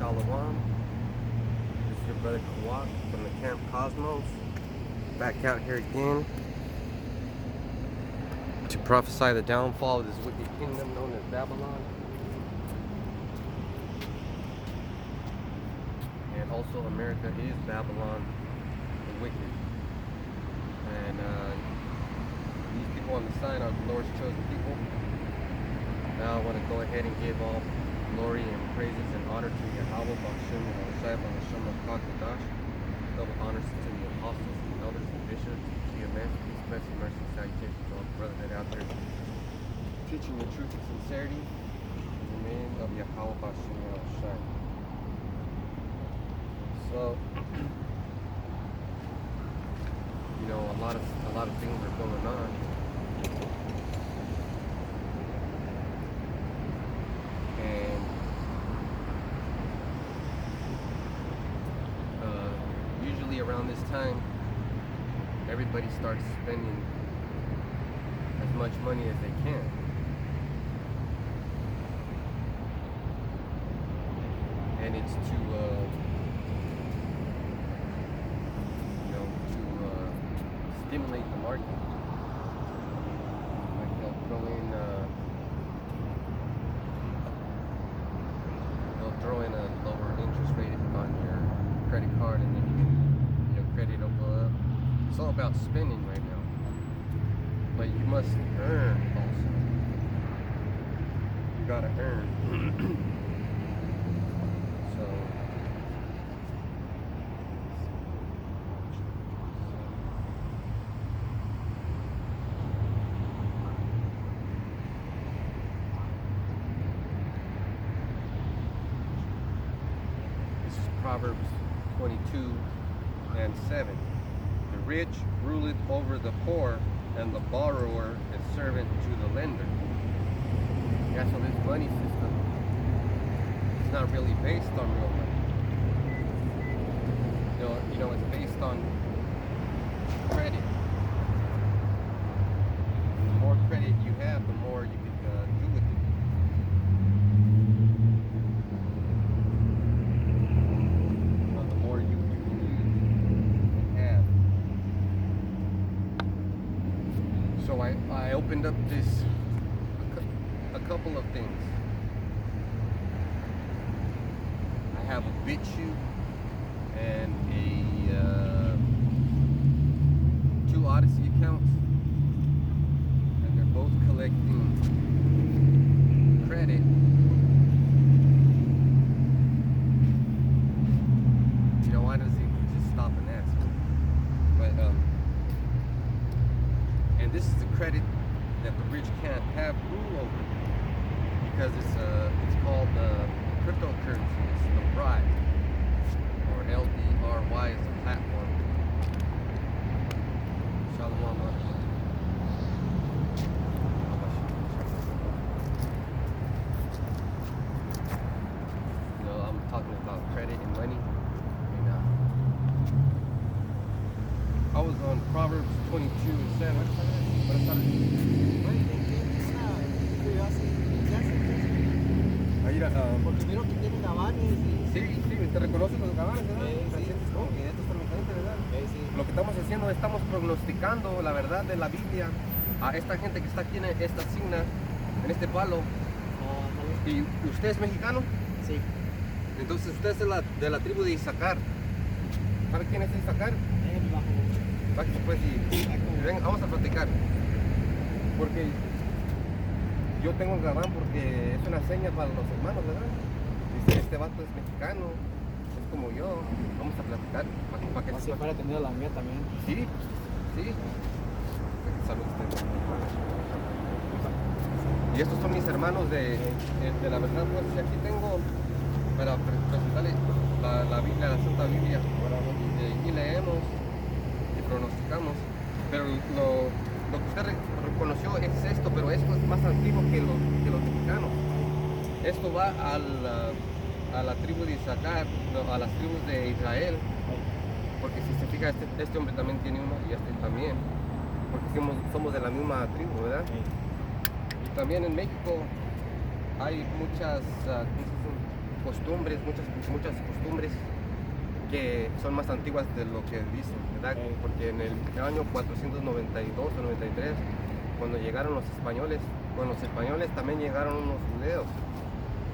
Shalom. This is your brother Kawak from the Camp Cosmos. Back out here again to prophesy the downfall of this wicked kingdom known as Babylon. And also America is Babylon the wicked. And these people on the sign are the Lord's chosen people. Now I want to go ahead and give all glory and praises and honor to Yahweh, Bashim, and Hoshai, Bashim, Kadash. Double honors to the apostles, the elders, and bishops, GMS, peace, blessing, mercy, salutations to all the brotherhood out there, teaching the truth and sincerity in the name of Yahweh, Bashim, and Hoshai. So, you know, a lot of things are going on. Usually around this time, everybody starts spending as much money as they can. And it's to, stimulate the market. Like they'll throw in a lower interest rate on your credit card, and then you can, credit will go up. It's all about spending right now, but you must earn also. You gotta earn. So this is Proverbs 22 and 7. The rich ruleth over the poor, and the borrower is servant to the lender. Yeah, so this money system is not really based on real money. It's based on credit. And the more credit you have, the more you can do with it. So I opened up a couple of things. I have a BitChute and two Odyssey accounts, and they're both collecting credit. Why does he just stop and ask? But and this is the credit that the rich can't have rule over, because it's called cryptocurrency. It's the Bribe, or LBRY is the platform. Shalom. I'm talking about credit and money. I was on Proverbs 22 and 7. Porque miro que tienen gabanes. Sí, te reconocen los gabanes, ¿verdad? Sientes como que esto es mi gente, ¿verdad? Sí. Lo que estamos haciendo, estamos prognosticando la verdad de la Biblia a esta gente que está aquí en esta signa, en este palo. ¿Y usted es mexicano? Sí. Entonces usted es de la tribu de Isaacar. ¿Sabe quién es Isaacar? Pues ven, vamos a platicar, porque yo tengo el gabán porque es una seña para los hermanos, ¿verdad? Dice, este vato es mexicano, es como yo, vamos a platicar para que así para tener la mía también. Sí. Salud. Y estos son mis hermanos de la verdad, pues, y aquí tengo para presentarles la Biblia, la Santa Biblia, y aquí leemos pronosticamos, pero lo que usted reconoció es esto, pero esto es más antiguo que los mexicanos. Esto va a la tribu de Isaacar, a las tribus de Israel, porque si se fija, este hombre también tiene uno y este también, porque somos de la misma tribu, ¿verdad? Y también en México hay muchas costumbres, muchas costumbres que son más antiguas de lo que dicen, ¿verdad? Porque en el año 492 o 93, cuando llegaron los españoles, con los españoles también llegaron unos judeos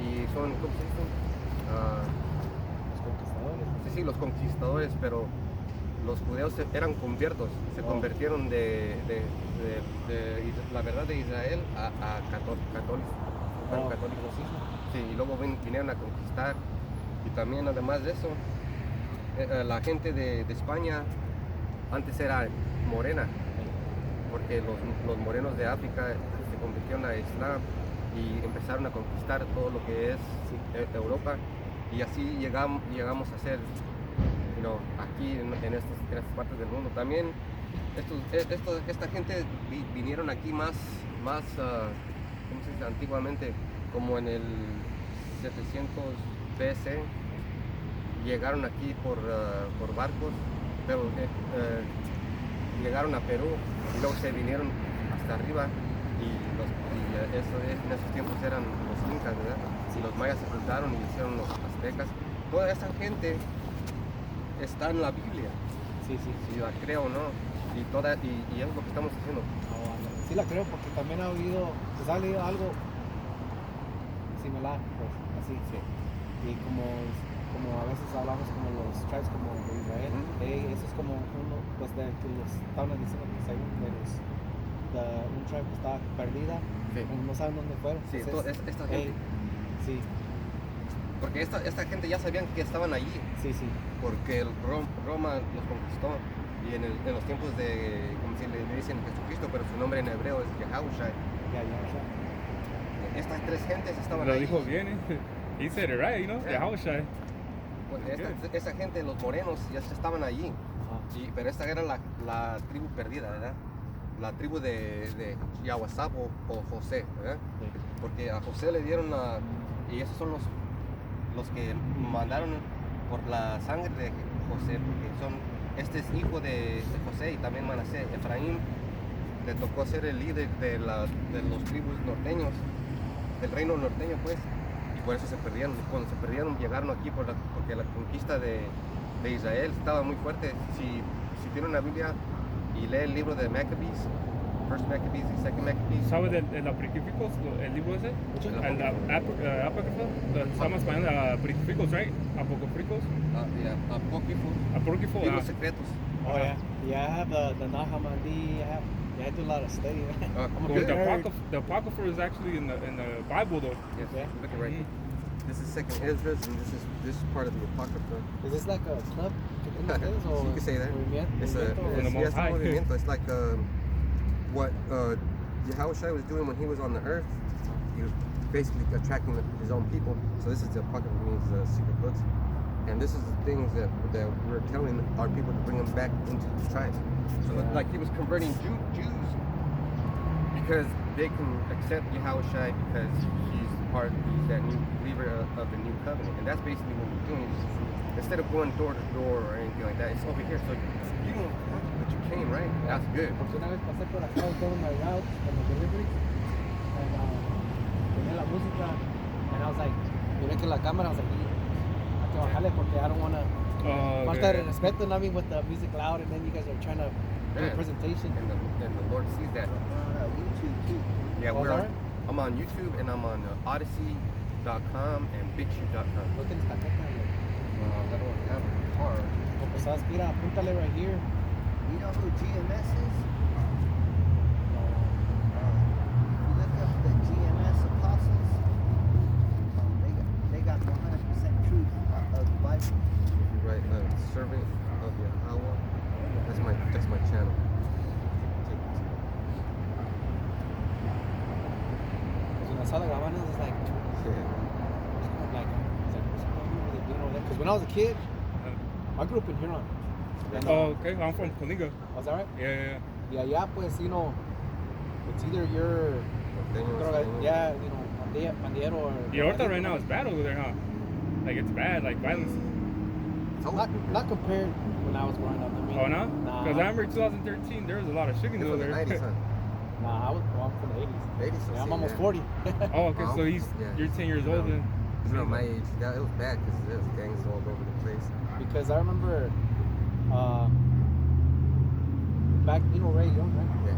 y son, ¿cómo se dice? Los conquistadores. Sí, los conquistadores, pero los judeos eran conviertos, se convirtieron de la verdad de Israel a católicos. Fueron católicos. Sí, y luego vinieron a conquistar. Y también, además de eso, la gente de España antes era morena, porque los morenos de África se convirtieron a Islam y empezaron a conquistar todo lo que es Europa. Y así llegamos a ser aquí en estas partes del mundo. También esta gente vinieron aquí más ¿cómo se dice? Antiguamente, como en el 700 BC, llegaron aquí por barcos, pero llegaron a Perú y luego se vinieron hasta arriba en esos tiempos eran los incas, ¿verdad? Y los mayas se juntaron y hicieron los aztecas. Toda esa gente está en la Biblia, Sí. si la creo o no, y es lo que estamos haciendo. Sí la creo porque también ha habido, pues ha leído algo similar, pues, así. Sí. Y como a veces hablamos como los tribes como de Israel, eso es como uno, pues de que los estaban diciendo que según un tribe que estaba perdida, Sí. no saben dónde fueron. Sí, Entonces, esta gente, sí, porque esta gente ya sabían que estaban allí, sí. porque Roma los conquistó, y en los tiempos de, como si le dicen Jesucristo, pero su nombre en hebreo es Yahushua. Ya. Estas tres gentes estaban Lo ahí. dijo bien, eh. He said it right, you know? Yeah. Yahushua. Pues esta gente, los morenos, ya estaban allí. Ajá. Pero esta era la tribu perdida, ¿verdad? La tribu de Yahuasap o José, ¿verdad? Sí. Porque a José le dieron y esos son los que mandaron por la sangre de José, porque este es hijo de José y también Manasés. Efraín le tocó ser el líder de los tribus norteños, del reino norteño, pues, y por eso se perdieron. Cuando se perdieron llegaron aquí porque la conquista de Israel estaba muy fuerte. Si tiene una Biblia y lee el libro de Maccabees, First Maccabees y Second Maccabees. ¿Sabes del Apocryphicos, el libro ese? El Apócrifo, se llama español Apocryphicos, right? Apocryphos. Apócrifo, Libros secretos. Oh yeah. Yeah, I have the Nag Hammadi. I do a lot of study. I'm a Well, good the nerd. Apocrypha is actually in the Bible though. Yes, Yeah. look at right here. Mhm. This is Second Esdras, and this is part of the Apocrypha. Is this like a club? You can say that. It's a From the Most it's a High. movimiento. It's like what Yahushua was doing when he was on the earth. He was basically attracting his own people. So this is the Apocrypha, means secret books. And this is the things that we're telling our people to bring them back into the tribe. So like he was converting Jews because they can accept Yahushua because he's that new believer of the new covenant. And that's basically what we're doing. Instead of going door to door or anything like that, it's over here. So you don't have to, but you came, right? That's good. Porque una vez pasé por acá todo my routes and the deliveries, and tenía la música, and I was like, miré que la cámara, I was like, hay que bajarle porque I don't want to falta de respeto, I mean, with the music loud, and then you guys are trying to do a Yeah. presentation. And the Lord sees that. YouTube too. Yeah, Oh, is that right? I'm on YouTube and I'm on Odyssey.com and BitChute.com. No tienes tarjeta, I don't have a car. o pues sabes, mira, apúntale right here. You know who GMS is? No. You look up the GMS apostles. They got 100% truth of the Bible. You're right, servant of Yahweh. That's my channel. When I saw the Gabanas, it's like, because when I was a kid, I grew up in Huron. And, Oh, okay. I'm from Colinga. was that right? Yeah. Yeah, pues, it's either you're, yeah, bandiero or... Yeah, Horta right now is bad over there, huh? Like it's bad, like violence. Not compared when I was growing up. I mean, Oh no? Nah, Because I remember 2013, there was a lot of chickens You're over from the there. 90s, huh? nah, I'm from the 80s. 80s, so Yeah, I'm see, almost yeah. 40. Oh, okay. So Yeah. you're 10 years old then. He's around my age. It was bad because there was gangs all over the place. Because I remember back, you know Ray Leon, right? Yeah.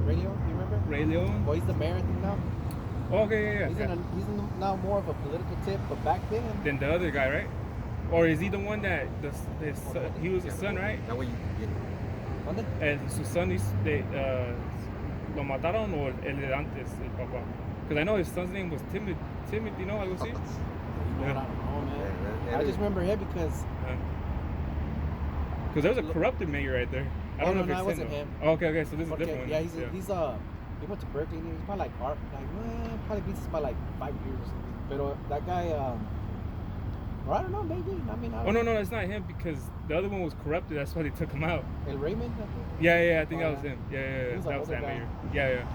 Ray Leon, you remember? Ray Leon. Well, he's the mayor, I think now. Oh, okay, yeah. He's now more of a political tip, but back then. Then the other guy, right? Or is he the one that he was the son, right? That way you can get it. ¿Dónde? Su son lo mataron o el de antes, el papá. Because I know his son's name was Timothy, you know, algo así. I don't know, man. Yeah, I just remember him because. Because there was a corrupted mayor right there. I don't know if it it's wasn't though. him. Oh, okay, so this is a different one. Yeah, he went to Berkeley. He's probably like probably beats us by like 5 years. But that guy, or I don't know, maybe. I mean, Oh no, it's not him because the other one was corrupted. That's why they took him out. El Raymond. I think. Yeah, I think that was him. Yeah, He's that was that another guy. mayor. Yeah.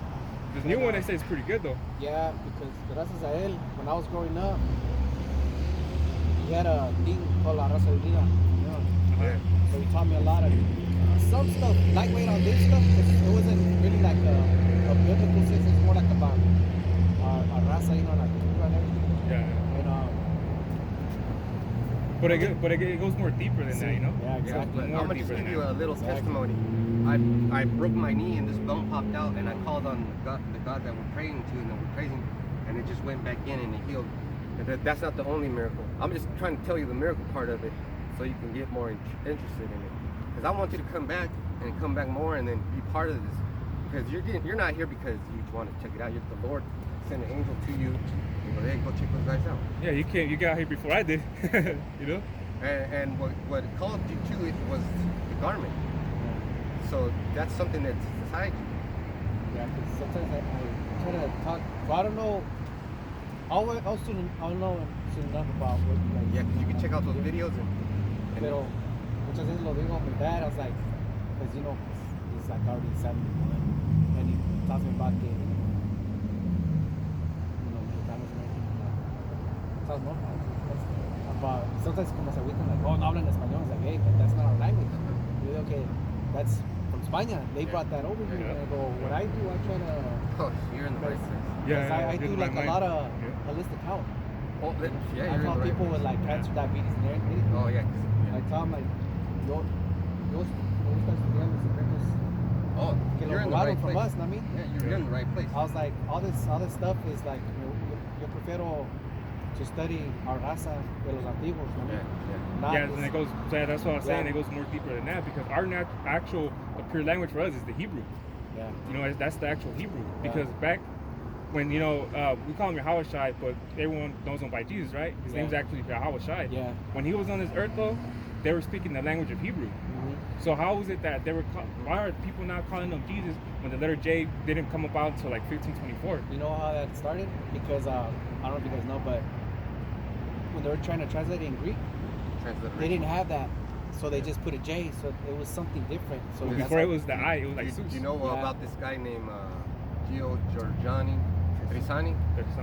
This new one they say is pretty good though. Yeah, because gracias a él, when I was growing up, he had a thing called La Raza Unida. You know? Uh-huh. So he taught me a lot of some stuff, lightweight on this stuff. It wasn't really like a biblical sense. It's more like about a raza, you know, like cultura and everything. Yeah. And But it goes more deeper than that, you know? Yeah, exactly. I'm gonna just give you a little testimony. I broke my knee and this bone popped out, and I called on the God that we're praying to and that we're praising, and it just went back in and it healed. That's not the only miracle. I'm just trying to tell you the miracle part of it, so you can get more interested in it. Because I want you to come back and come back more, and then be part of this. Because you're not here because you want to check it out. The Lord sent an angel to you. You go, hey, go check those guys out. Yeah, you got here before I did. You know? And what called you to it was the garment. So that's something that's inside you. Yeah, because sometimes I try to talk. Well, I don't know. I don't know soon enough about what. Like, Yeah, because you can check out those videos and Pero muchas veces lo digo with dad. I was like, because you know, he's like already 71, and he talks me about que, mexicanos and everything. Sounds normal. About sometimes como se agüitan like, oh, no hablan español. It's like, hey, but that's not our language. You're like, okay, that's from España. They brought that over here. And I go, what I do, I try to. oh, you're in the right place. Yeah, I do like a lot of holistic health. Oh, yeah, I you're in tell the right people with place. like cancer, diabetes, and everything. Oh, yeah. I tell them like, yo estoy estudiando secretos Oh, que lo you're in the robaron right from place. us, ¿no? I mean, Yeah, you're in the right place. I was like, all this stuff is like, yo prefiero to study our raza de los antiguos, ¿no? Yeah, yeah. Not Yeah, this- and it goes. So that's what I'm saying. Yeah. It goes more deeper than that because our actual pure language for us is the Hebrew. Yeah. You know, that's the actual Hebrew. Because Yeah. back when we call him Yahweh Shai, but everyone knows him by Jesus, right? His Yeah. name's actually Yahweh Shai. Yeah. When he was on this earth, though, they were speaking the language of Hebrew. So how is it that they were? Why are people not calling him Jesus when the letter J didn't come about until like 1524? You know how that started? Because I don't know if you guys know, but when they were trying to translate it in Greek, they didn't have that, so they just put a J, so it was something different. So that's Before how- it was the I, it was like Do Zeus. you know Yeah. about this guy named Gio Giorgiani Trisani?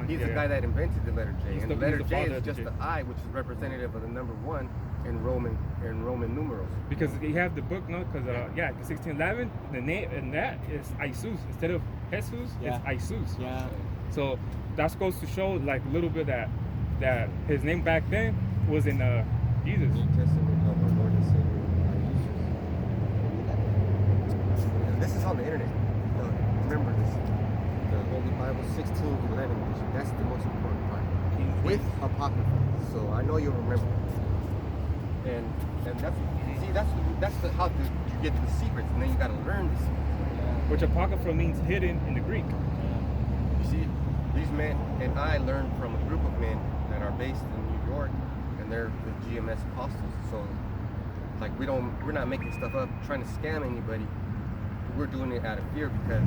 He's the guy that invented the letter J. He's And the- the letter he's the J father is of the just J. the I, which is representative of the number 1 in Roman numerals. Because you have the book, no? Because the 1611, the name and that is Isus instead of Jesus. Yeah. It's Isus. Yeah. So that goes to show like a little bit that his name back then was in Jesus. New Testament of our Lord and Savior Jesus. This is on the internet. Remember this. The Holy Bible 1611 edition. That's the most important part. With Apocrypha. So I know you'll remember. And that's how you get the secrets, and then you gotta learn the secrets. Which Apocrypha means hidden in the Greek. You see, these men and I learned from a group of men that are based in New York, and they're the GMS apostles. So, like, we're not making stuff up, trying to scam anybody. We're doing it out of fear because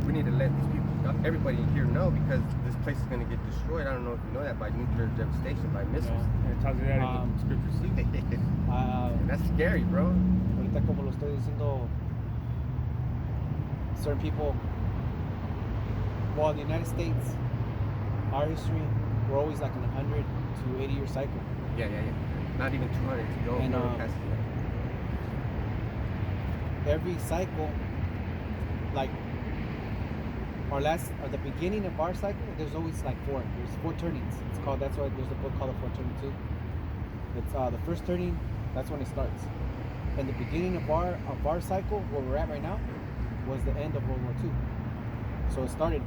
we need to let these people, everybody here know, because this place is going to get destroyed. I don't know if you know that, by nuclear devastation, by missiles. And it tells you that in the scriptures. And that's scary, bro. Ahorita como lo estoy diciendo, certain people, well, in the United States, our history, we're always like in 100 to 80 year cycle. Yeah. Not even 200 to go. And, past that. Every cycle, like or the beginning of our cycle, there's always like four. There's four turnings. It's called. That's why there's a book called the 422. It's the first turning. That's when it starts. And the beginning of our cycle, where we're at right now, was the end of World War II. So it started.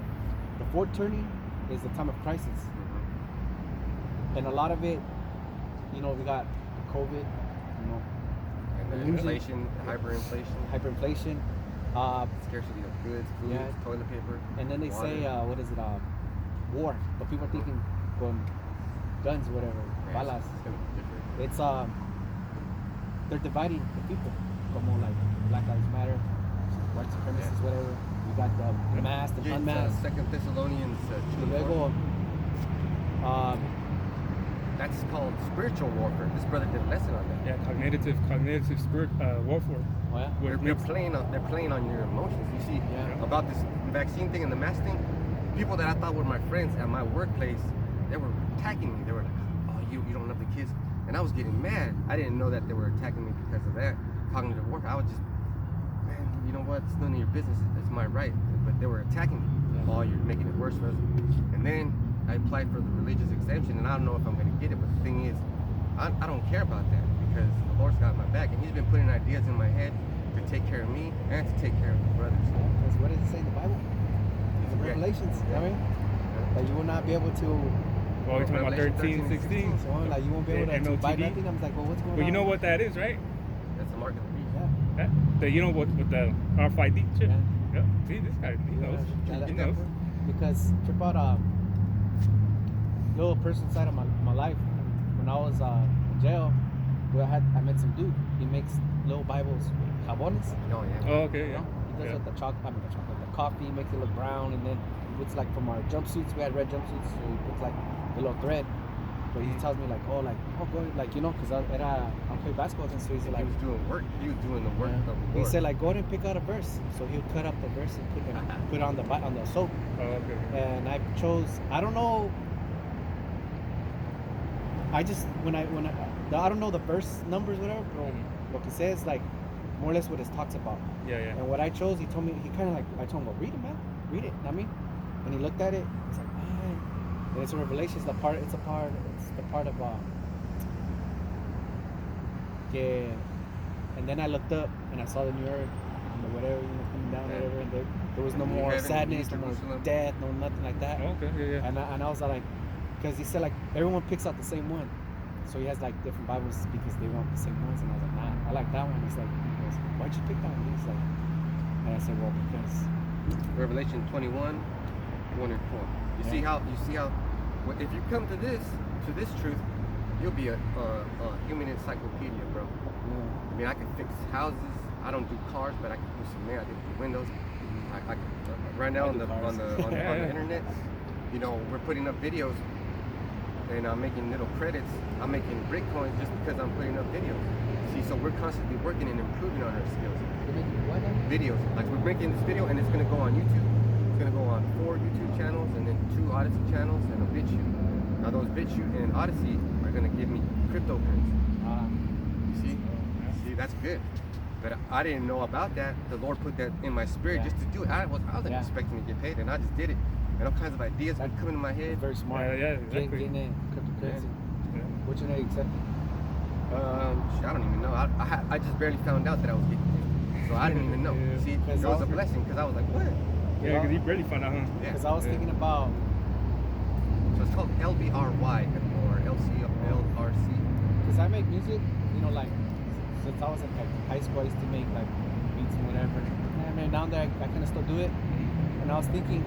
The fourth turning is the time of crisis, and a lot of it, you know, we got COVID, you know, And then usually- inflation, hyperinflation, hyperinflation, scarcity of goods, food, Yeah. toilet paper. and then they water. say, what is it? War. But people are thinking, guns, whatever, Yeah, balas. it's gonna be different. It's they're dividing the people, como like Black Lives Matter, white supremacists, Yeah. whatever. We got the masked and Yeah, it's, unmasked. 2 Thessalonians 2 and 4. Luego, That's called spiritual warfare. This brother did a lesson on that. Yeah, cognitive spirit warfare. oh yeah, Where They're it makes, playing on your emotions. You see, Yeah. about this vaccine thing and the mask thing, people that I thought were my friends at my workplace, they were attacking me. They were like, oh, you don't love the kids. And I was getting mad. I didn't know that they were attacking me because of that. Cognitive warfare. I was just, man, you know what? It's none of your business. It's my right. But they were attacking me. Yeah. Oh, you're making it worse for us. And then I applied for the religious exemption, and I don't know if I'm going to get it. But the thing is, I don't care about that because the Lord's got my back, and He's been putting ideas in my head to take care of me and to take care of my brothers. because what does it say in the Bible? The Yeah. Revelations. You know what I mean? That you will not be able to. well, we're talking about Revelation 13, 16. So like you won't be able to buy MLTD. nothing. I was like, well, what's going on? But you know what that is, right? That's the mark of the beast. Yeah. You know what with the RFID chip? Yeah. Yeah. See, this guy, he knows. Yeah, He knows. Because trip out little personal side of my life. When I was in jail, I met some dude. He makes little Bibles with jabones. Oh yeah. Oh, okay, You yeah. know? He does Yeah. it with the coffee, makes it look brown, and then he puts like from our jumpsuits, we had red jumpsuits, so he puts like the little thread. But he tells me like, oh, go ahead, like, you know, because I play basketball, and so he's He like, was doing work. He was doing the work yeah. of the He Lord. said like, go ahead and pick out a verse. So he'll cut up the verse and put it on the soap. Oh, okay. And I chose, I don't know, I just I don't know the verse numbers, whatever, but what it says, like more or less what it talks about. Yeah, yeah. And what I chose, he told me, he kind of like, I told him, well, read it, man, read it. I mean, and he looked at it. He's like, man, and it's a revelation. It's the part of yeah. And then I looked up and I saw the New Earth, and whatever, you know, coming down, Yeah. whatever, and there was no New more heaven, sadness, New no more Jerusalem. death, no nothing like that. Okay, yeah, yeah. And I was like, because he said like everyone picks out the same one, so he has like different Bibles because they want the same ones. And I was like, nah, I like that one. He's like, he goes, why'd you pick that one? He's like, and I said, well, because Revelation 21, 1 and 4. You see how well, if you come to this truth, you'll be a human encyclopedia, bro. I mean, I can fix houses. I don't do cars, but I can do some I can do windows. I can, right now I on do the cars. on the internet, you know, we're putting up videos, and I'm making little credits. I'm making Bitcoin just because I'm putting up videos. See, so we're constantly working and improving on our skills. Videos, like we're making this video, and it's gonna go on YouTube. It's gonna go on 4 YouTube channels, and then 2 Odyssey channels, and a BitChute. Now those BitChute and Odyssey are gonna give me cryptocurrency. You see, that's good. But I didn't know about that. The Lord put that in my spirit Yeah. just to do it. I wasn't Yeah. expecting to get paid, and I just did it. And all kinds of ideas would come into my head. very smart. Yeah, exactly. Getting in cryptocurrency. Yeah. What you know you accepted? Shit, I don't even know. I just barely found out that I was getting paid, so I didn't even know. Yeah. See, it Because was I a was- blessing because I was like, what? Yeah, because he barely found out, huh? Yeah. Because I was Yeah. thinking about, So it's called LBRY or LCLRC. because I make music, you know, like since I was in like high school, I used to make like beats and whatever. And then down there, I kind of still do it. And I was thinking,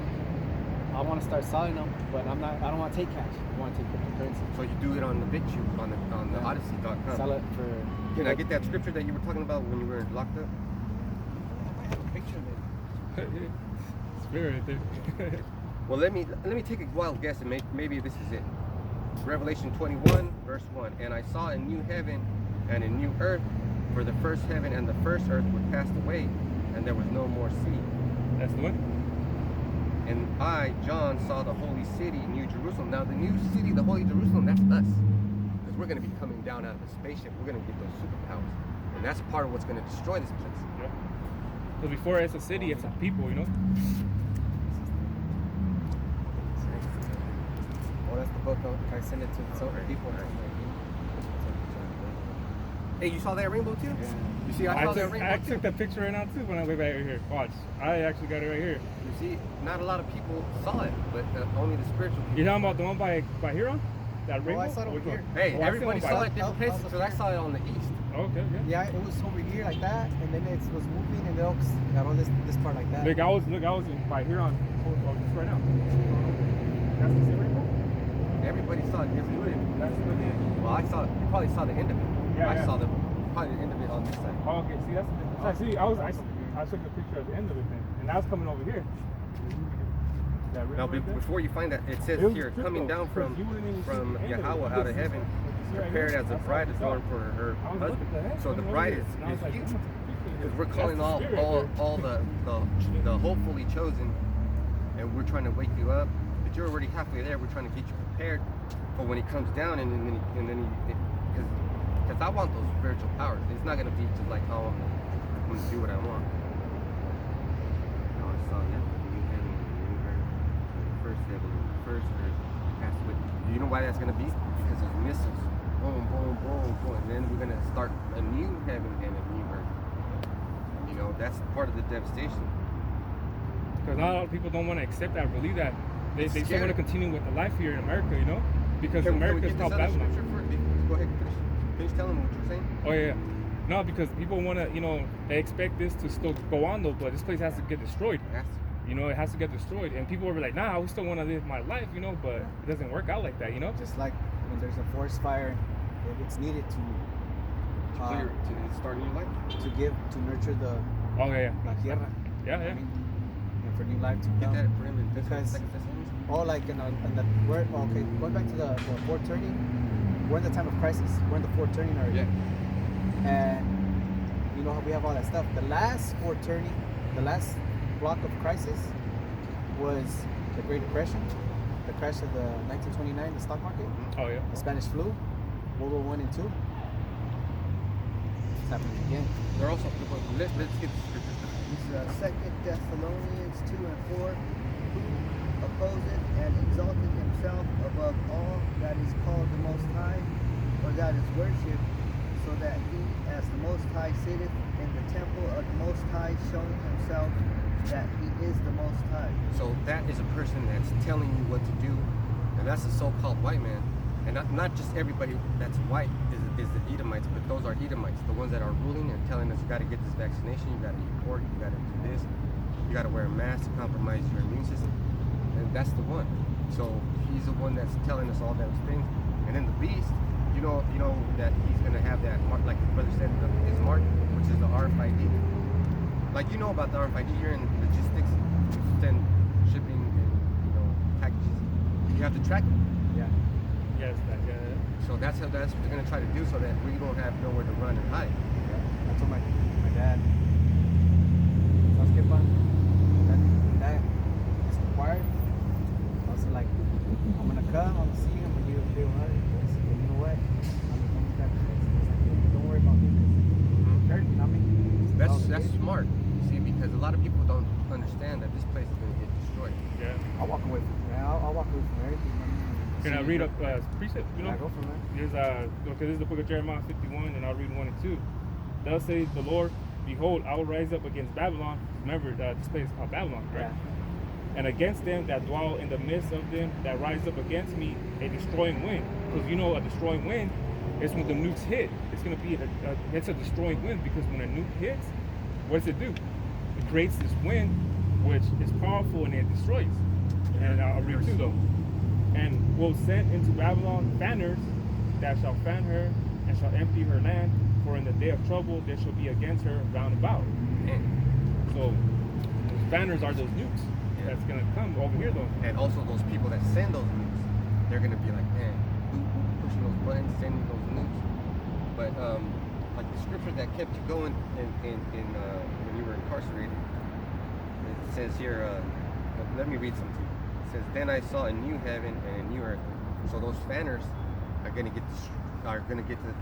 I want to start selling them, but I don't want to take cash. I want to take cryptocurrency. So you do it on the BitChute on the Yeah. Odyssey.com. Sell it for. Can I get that scripture that you were talking about when you were locked up? I might have a picture of it. Spirit right there. Well, let me take a wild guess and maybe this is it. Revelation 21, verse 1. And I saw a new heaven and a new earth, for the first heaven and the first earth were passed away, and there was no more sea. That's the one? And I, John, saw the holy city, New Jerusalem. Now, the new city, the holy Jerusalem, that's us. Because we're going to be coming down out of a spaceship. We're going to get those superpowers. And that's part of what's going to destroy this place. Yeah. Because before it's a city, it's a people, you know? book. I send it to some people. Hey, you saw that rainbow too? Yeah. You see, I saw that rainbow I too. took the picture right now too when I went back right here. Watch, I actually got it right here. You see, not a lot of people saw it, but only the spiritual people. You talking about the one by Huron? That rainbow? I saw it over Which one? here. Hey, Oh, I everybody seen saw one it by- different places because I saw it on the east. Okay, okay. Yeah, it was over here like that, and then it was moving, and then it got on this part like that. Look, I was by Huron. Oh, just right now. That's the same rainbow. Everybody saw it different. That's the thing. Well, I saw. You probably saw the end of it. Yeah, I yeah. saw probably the end of it on this side. Oh, okay. See, that's the difference. See, I took a picture of the end of it then, and now it's coming over here. That rainbow Now, right there? before you find that, it says It was here, true, coming though, down because you wouldn't even see from the end of it. Yahweh out of heaven, prepared as a bride adorned for her I was like, what the husband. heck? So the Coming over bride here. is And I was like, you. I'm gonna take a picture of Because this. we're calling That's the spirit right all the hopefully chosen, and we're trying to wake you up. But you're already halfway there. We're trying to get you prepared for when he comes down, and then because I want those spiritual powers. It's not gonna be just like, oh, I'm gonna do what I want. No, I saw that the new heaven and the new earth, the first heaven and the first earth passed away. You know why that's gonna be? Because there's missiles. Boom, boom, boom, boom. And then we're gonna start a new heaven and a new earth. You know, that's part of the devastation. Because not a lot of people don't want to accept that, believe that. They still scary. want to continue with the life here in America, you know? Because Can we America is get this called other Babylon. scripture for it? Go ahead, finish telling them what you're saying. Oh yeah. No, because people want to, you know, they expect this to still go on though, but this place has to get destroyed. Yes. You know, it has to get destroyed. And people will be like, nah, we still want to live my life, you know, but it doesn't work out like that, you know? Just like when there's a forest fire, it's needed to Clear to start a new life. to nurture the Oh yeah, la tierra. yeah, I yeah. mean, and for new life to Get come. that for him in Because- Second Thessalonians. Oh, like in the word. Okay, going back to the fourth turning. We're in the time of crisis. We're in the fourth turning already. Yeah. And you know how we have all that stuff. The last fourth turning, the last block of crisis was the Great Depression, the crash of the 1929, the stock market, Oh yeah. the Spanish flu, World War I and II. It's happening again. They're also let's get the scripture. It's 2 Thessalonians 2 and 4. Who opposeth and exalteth himself above all that is called the Most High, or that is worshipped, so that he, as the Most High, sitteth in the temple of the Most High, showing himself that he is the Most High. So that is a person that's telling you what to do, and that's the so-called white man. And not just everybody that's white is the Edomites, but those are Edomites, the ones that are ruling and telling us you got to get this vaccination, you got to eat pork, you got to do this, you got to wear a mask to compromise your immune system, and that's the one. So he's the one that's telling us all those things. And then the beast, you know that he's gonna have that mark, like his brother said, his mark, which is the RFID. Like you know about the RFID, you're in logistics, send shipping and packages. You have to track it. Yeah. Yes, yeah. So that's what they're gonna try to do, so that we don't have nowhere to run and hide. Yeah. I told my dad, ¿sabes qué, pa? That is required. I was like, I'm gonna come, I'm gonna see him, and he'll hurt. You know what? I'm that like, don't worry about me. Hurt, you know what I mean? That's smart. You see, because a lot of people don't understand that this place is gonna get destroyed. Yeah. I'll walk away from I'll walk away from everything. Can I read up precept? You know, Yeah, go from there. Here's okay, this is the book of Jeremiah 51, and I'll read 1 and 2. Thus says the Lord, behold, I will rise up against Babylon. Remember that this place is called Babylon, right? Yeah. And against them that dwell in the midst of them that rise up against me, a destroying wind. Because you know a destroying wind is when the nukes hit. It's gonna be it's a destroying wind, because when a nuke hits, what does it do? It creates this wind which is powerful and it destroys. And I'll read 2 though. And will send into Babylon fanners that shall fan her and shall empty her land, for in the day of trouble there shall be against her round about. So those fanners are those nukes that's gonna come over here though. And also those people that send those nukes, they're gonna be like, man, who pushing those buttons, sending those nukes? But like the scripture that kept you going in when you were incarcerated, it says here, let me read some to you. It says, then I saw a new heaven and a new earth. So those fanners are gonna get the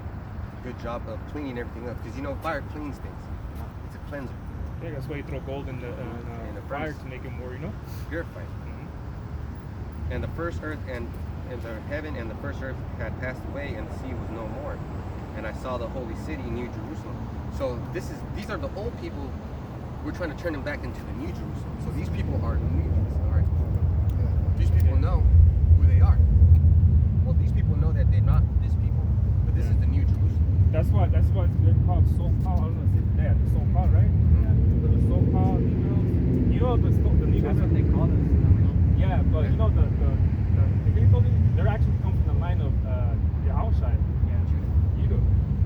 good job of cleaning everything up, because fire cleans things. It's a cleanser, Yeah, that's why you throw gold in the In the fire furnace. to make it more, purified. Mhm. And the first earth and heaven and the first earth had passed away, and the sea was no more. And I saw the holy city, New Jerusalem. So these are the old people. We're trying to turn them back into the New Jerusalem. So these people are New Jerusalem. All right? These people know who they are. Well, these people know that they're not this people, but this is the New Jerusalem. That's why they're called so-called. I was gonna say that so-called, right? Mm-hmm. The so-called Negroes. You know the Negroes. That's what they call us. Yeah, but you know the they're actually come from the line of Yahushua. Judah.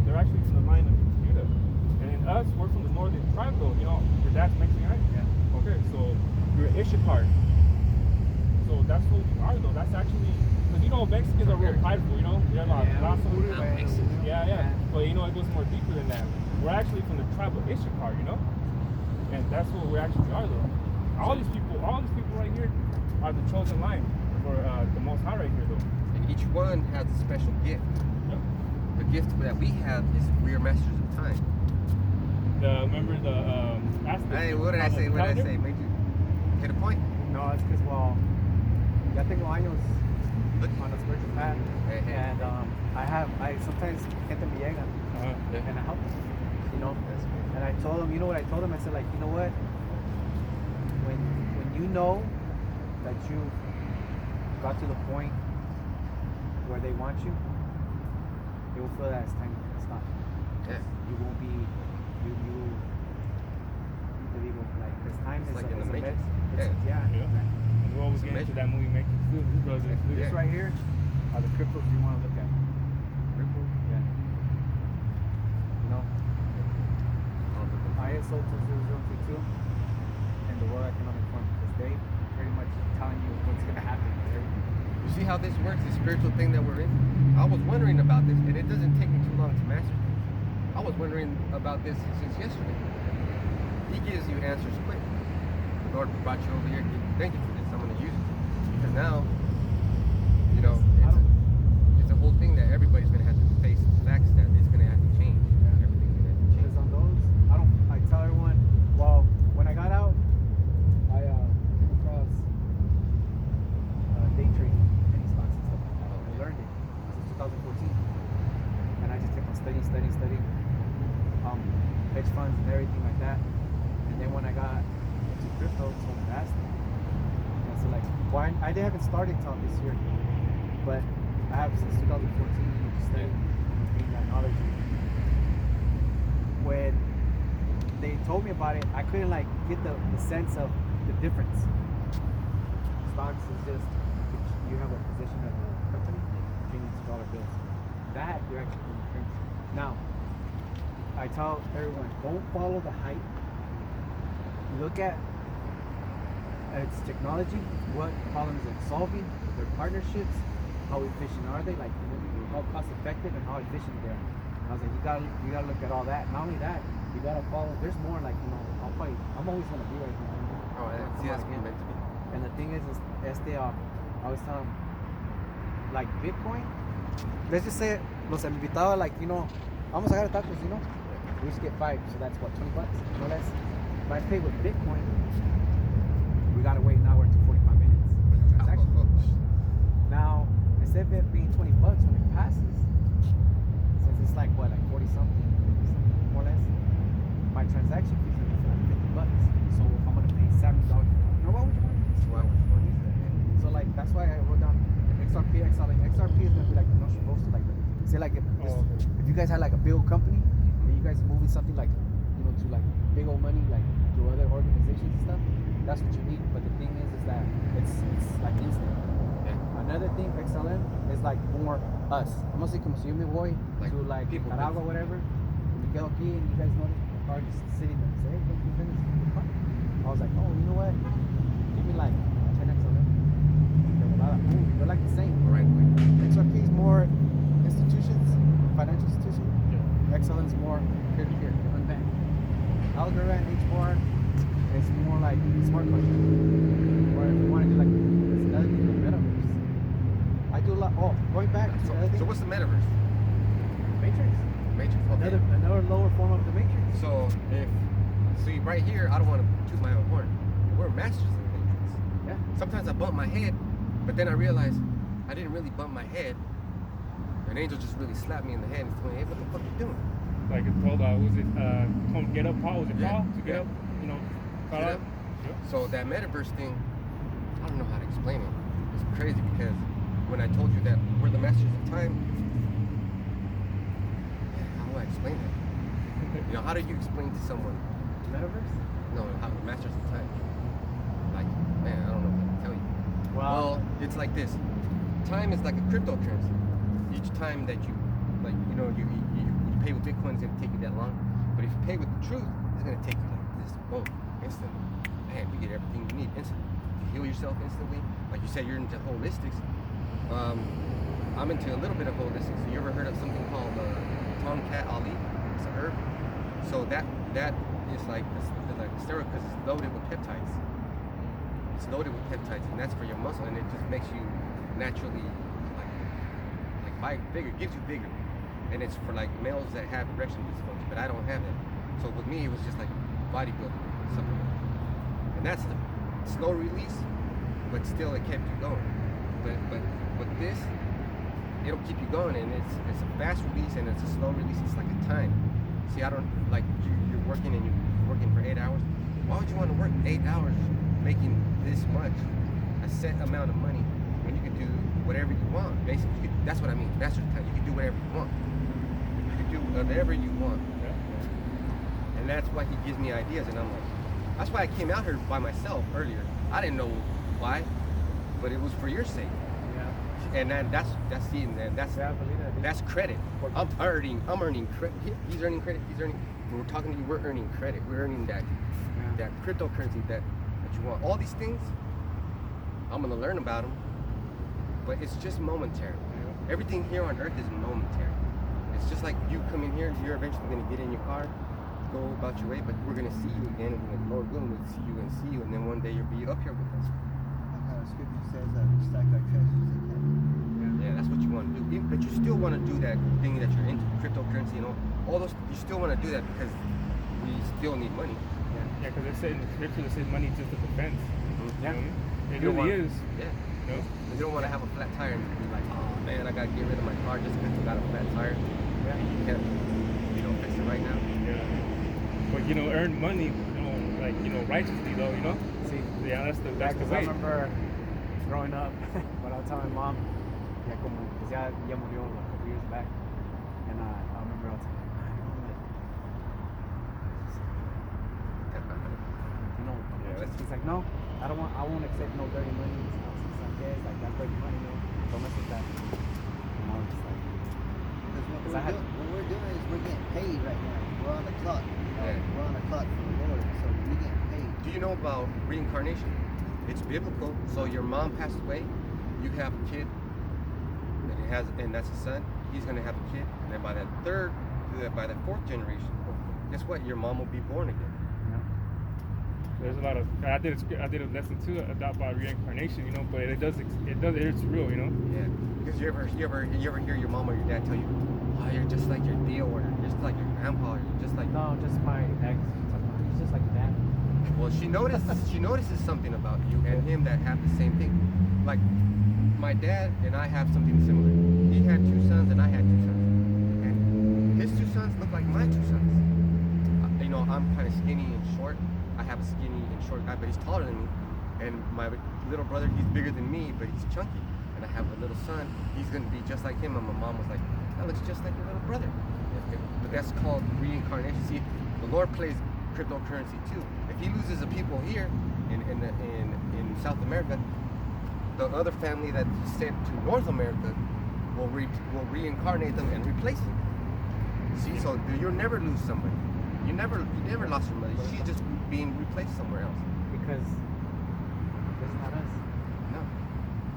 They're actually from the line of Judah. And in us, we're from the northern tribe though. You know, your dad's Mexican, right? Yeah. Okay, so you're Issachar. So that's what we are though. That's actually, because you know Mexicans are real prideful, you know? We have lots of yeah. But you know, it goes more deeper than that. We're actually from the tribe of Issachar, you know? And that's what we actually are though. All these people right here are the chosen line for the Most High right here though. And each one has a special gift. Yep. The gift that we have is we are masters of time. Remember the Hey, what did I say? What did I say? Made you hit a point? No, it's because, well, ya tengo años Look. on a spiritual path, Hey. and I sometimes gente me llegan, and I help them, you know. And I told them, you know what I told them? I said, like, you know what? When you know that you got to the point where they want you, you will feel that it's time to stop. Yeah. You won't be, you digo, like, because time It's is like in the a Matrix. yeah. We're always getting to that movie Matrix too, brothers. This right here are the cryptos you want to look at. Ripple. Yeah. You know, ISO 20022 and the World Economic Forum, because they pretty much telling you what's going to happen with everything. You see how this works, this spiritual thing that we're in? I was wondering about this, and it doesn't take me too long to master things. I was wondering about this since yesterday. He gives you answers quick. The Lord brought you over here. Thank you for this. I'm going to use it. Because now, you know, it's a whole thing that everybody's going to have to face the facts that it's going to have to change. Everything's going to have to change. Because on those, I tell everyone, well, when I got out, I came across day trading, penny stocks and stuff like that. I learned it since 2014. And I just kept on studying, hedge funds and everything like that. And then when I got into crypto so fast, and so like, well, I haven't started till this year, but I have since 2014 studying and getting that knowledge. When they told me about it, I couldn't like get the sense of the difference. Stocks is just you have a position of a company, changing to dollar bills. That you're actually doing things. Now, I tell everyone, don't follow the hype. Look at its technology, what problems it's solving, their partnerships, how efficient are they, like how cost effective and how efficient they are. And I was like, you gotta look at all that. Not only that, you gotta follow. There's more, like, you know, I'm always gonna be right here. Oh, yeah. See, that's meant to be. And the thing is I always tell them, like Bitcoin. Let's just say los invitados, like, you know, vamos a agarrar tacos, you know. We just get 5, so that's what, $20, no less. If I pay with Bitcoin, we gotta wait an hour to 45 minutes for the transaction. Now, instead of it being $20 when it passes, since it's like what, like 40 something, more or less, my transaction fees are like $50. So if I'm gonna pay $70, you know what would you want? So like that's why I wrote down XRP, XLM. XRP is gonna be like you're not supposed to like say like if you guys had like a big old company and you guys are moving something like, you know, to like big old money like to other organizations and stuff, that's what you need. But the thing is that it's like instant. Yeah. Another thing, XLM is like more us. Vamos a decir como si yo me voy like to like Nicaragua, whatever, and me quedo aquí and you guys notice the car just sitting there. Say, hey, don't you finish the car? I was like, oh, you know what? Give me like 10 XLM. They're like the same. Right. XRP is more institutions, financial institution. Yeah. XLM is more peer-to-peer, unbanked. Algorand, H-bar is more like smart contract. Or if you want to do like, there's another thing with metaverse. I do a lot. Oh, going back to the other thing. So what's the metaverse? Matrix. Matrix. Okay. Another lower form of the Matrix. So see right here, I don't want to toot my own horn. We're masters of the Matrix. Yeah. Sometimes I bump my head, but then I realize I didn't really bump my head. An angel just really slapped me in the head and told me, hey, what the fuck you doing? Like it told, told get up, Paul? Was it Yeah, Paul? To get yeah. up, you know, call Get out? up. Yeah. So that metaverse thing, I don't know how to explain it. It's crazy because when I told you that we're the masters of time, how do I explain that? You know, how do you explain to someone? Metaverse? No, how the masters of time? Like, man, I don't know what to tell you. Well, it's like this. Time is like a cryptocurrency. Each time that you, like, you know, you pay with Bitcoin, it's gonna take you that long. But if you pay with the truth, it's gonna take you like this, boom, instantly. Man, you get everything you need instantly. You heal yourself instantly. Like you said, you're into holistics. I'm into a little bit of holistics. You ever heard of something called Tomcat Ali? It's a herb. So that is like a steroid because it's loaded with peptides. It's loaded with peptides, and that's for your muscle, and it just makes you naturally like bigger, gives you bigger. And it's for like males that have erection dysfunction, but I don't have that. So with me, it was just like bodybuilding supplement, and that's the slow release, but still it kept you going. But this, it'll keep you going, and it's a fast release and it's a slow release. It's like a time. See, I don't like you're working and you're working for 8 hours. Why would you want to work 8 hours making this much, a set amount of money, when you can do whatever you want? Basically, that's what I mean. That's your time. You can do whatever you want. You can do whatever you want. Yeah. And that's why he gives me ideas, and I'm like, that's why I came out here by myself earlier. I didn't know why, but it was for your sake. Yeah. And that's Yeah, I believe that. that's credit. I'm earning credit. He's earning credit. When we're talking to you, we're earning credit. We're earning that cryptocurrency that you want. All these things, I'm gonna learn about them, but it's just momentary. Everything here on earth is momentary. It's just like you come in here, you're eventually gonna get in your car, go about your way, but we're gonna see you again, and when the Lord willing, we'll see you, and then one day you'll be up here with us. Like how the scripture says that we stack our treasures in heaven. Yeah, that's what you want to do. But you still want to do that thing that you're into, cryptocurrency, all those. You still want to do that because we still need money. Yeah, because it said in the scripture, it said money is just a defense. Yeah. You know? It You really want- is. Yeah. You know? You don't want to have a flat tire and be like, oh man, I gotta get rid of my car just because you got a flat tire. Yeah. You can't, fix it right now. Yeah. But earn money, righteously though, See, Yeah, that's the because I way. remember growing up, when I would tell my mom, pues ya murió a couple years back, and I remember I was like, he's like, no, I won't accept no dirty money. It's like, yeah, it's like that's dirty money, don't mess with that. And I was just like, Because I had- what we're doing is we're getting paid right now. We're on the clock. Yeah. We're on the clock for the Lord, so we get paid. Do you know about reincarnation? It's biblical. So your mom passed away, you have a kid, and that's a son. He's gonna have a kid, and then by that fourth generation, guess what? Your mom will be born again. There's a lot of I did a lesson too about reincarnation, but it's real, Yeah. Because you ever hear your mom or your dad tell you, oh, you're just like your Theo, or you're just like your grandpa, or you're just like. no, just my ex. He's just like that. Well, she notices something about you and him that have the same thing. Like my dad and I have something similar. He had 2 sons and I had 2 sons, and his 2 sons look like my 2 sons. I'm kind of skinny and short. I have a skinny and short guy, but he's taller than me. And my little brother, he's bigger than me, but he's chunky. And I have a little son. He's gonna be just like him. And my mom was like, that looks just like your little brother. But that's called reincarnation. See, the Lord plays cryptocurrency too. If he loses the people here in South America, the other family that he sent to North America will reincarnate them and replace them. See, so you'll never lose somebody. You never lost your mother. She's just being replaced somewhere else. Because it's not us. No.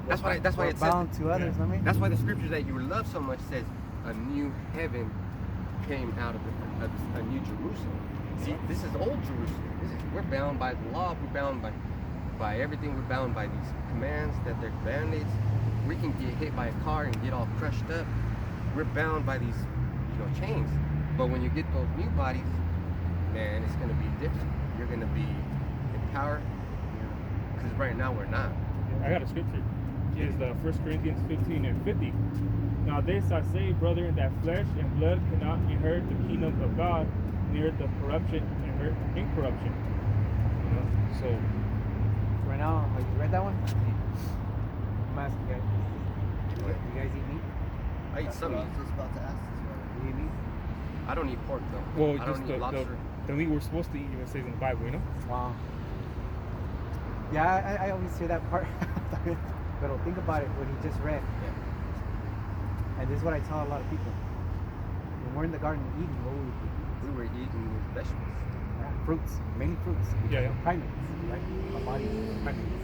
That's why We're it says. bound to others. Yeah. I mean, That's why the scripture that you love so much says a new heaven came out of a new Jerusalem. See, this is old Jerusalem. We're bound by the law. We're bound by everything. We're bound by these commands that they're band-aids. We can get hit by a car and get all crushed up. We're bound by these, chains. But when you get those new bodies, man, it's gonna be different. You're gonna be empowered. Because right now we're not. I got a scripture. is the 1 Corinthians 15 and 50. Now this I say, brethren, that flesh and blood cannot inherit the kingdom of God, near the corruption inherit incorruption. You know, so Right now, have you read that one? I'm asking you guys. You guys eat meat? I eat That's some what I meat. was just about to ask this brother. You eat meat? I don't eat pork though. well, I just don't eat lobster. the meat we're supposed to eat, even says in the Bible, you know. Wow. Yeah, I always hear that part. But think about it, what he just read. And this is what I tell a lot of people. When we're in the garden eating, what we eat? We were eating vegetables. Fruits, mainly fruits. Because Yeah, yeah. we're primates, right? Our body is primates.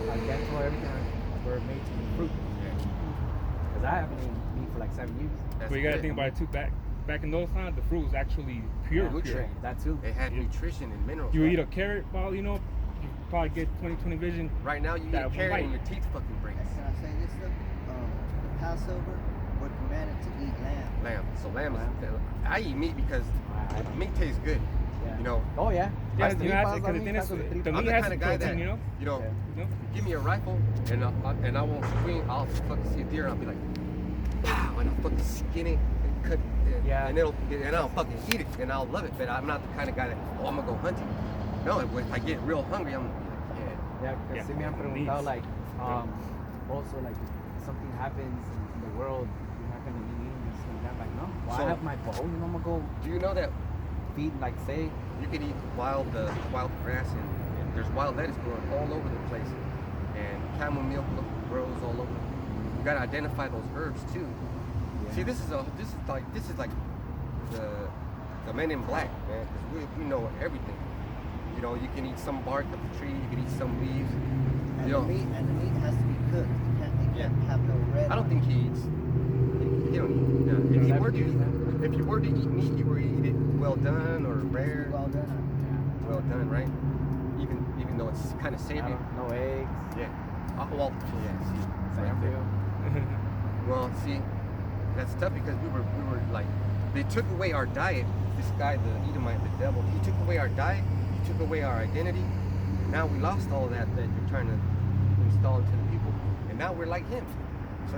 Our dental, everything, we're made to eat fruit. Because I haven't eaten meat for like 7 years. That's But you gotta good. think about it too. Back in those times, the fruit was actually pure. Yeah, nutrient. That too. It had nutrition and minerals. You eat a carrot ball, you know, you probably get 20/20 vision. Right now, you eat That a carrot white. and your teeth fucking break. And can I say this though? The Passover, we're commanded to eat lamb. Lamb. So lamb is. I eat meat because I don't- meat tastes good. Yeah. You know, Oh yeah. Yeah, Hasta you know, tripas, because I the mean, thing is, hasta the tripas. I'm meat the has kind the of guy protein, that you know. you know, Yeah. You know? give me a rifle and I won't swing. I'll fucking see a deer and I'll be like, pow, and I'll fucking skin it and cut it, Yeah. and I'll fucking eat it and I'll love it. But I'm not the kind of guy that I'm gonna go hunting. No, if I get real hungry, I'm gonna be like, Yeah, because Yeah, sí me han needs. preguntado, like, also, like, if something happens in the world, you're not going to eat meat, this and that. Like, no. Well, So- I have my bow, you know, I'm going to go do you know that feed, like, say, you can eat wild grass and there's wild lettuce growing all over the place, and chamomile grows all over. You gotta identify those herbs too. See, this is like the Men in Black, man, because we know everything. You know, you can eat some bark of the tree, you can eat some leaves. And You the know, meat has to be cooked. It can't have no red. I don't on think it. he eats. He don't eat. No. If you were to eat meat, you were to eat it well done or rare. Well done. Well done, right? Even though it's kind of I savory. don't, no eggs, Yeah. Well, yeah. See, right sand there. Well, see, that's tough because we were like, they took away our diet. This guy, the Edomite, the devil, he took away our diet. He took away our identity. And now we lost all of that you're trying to install into the people. And now we're like him.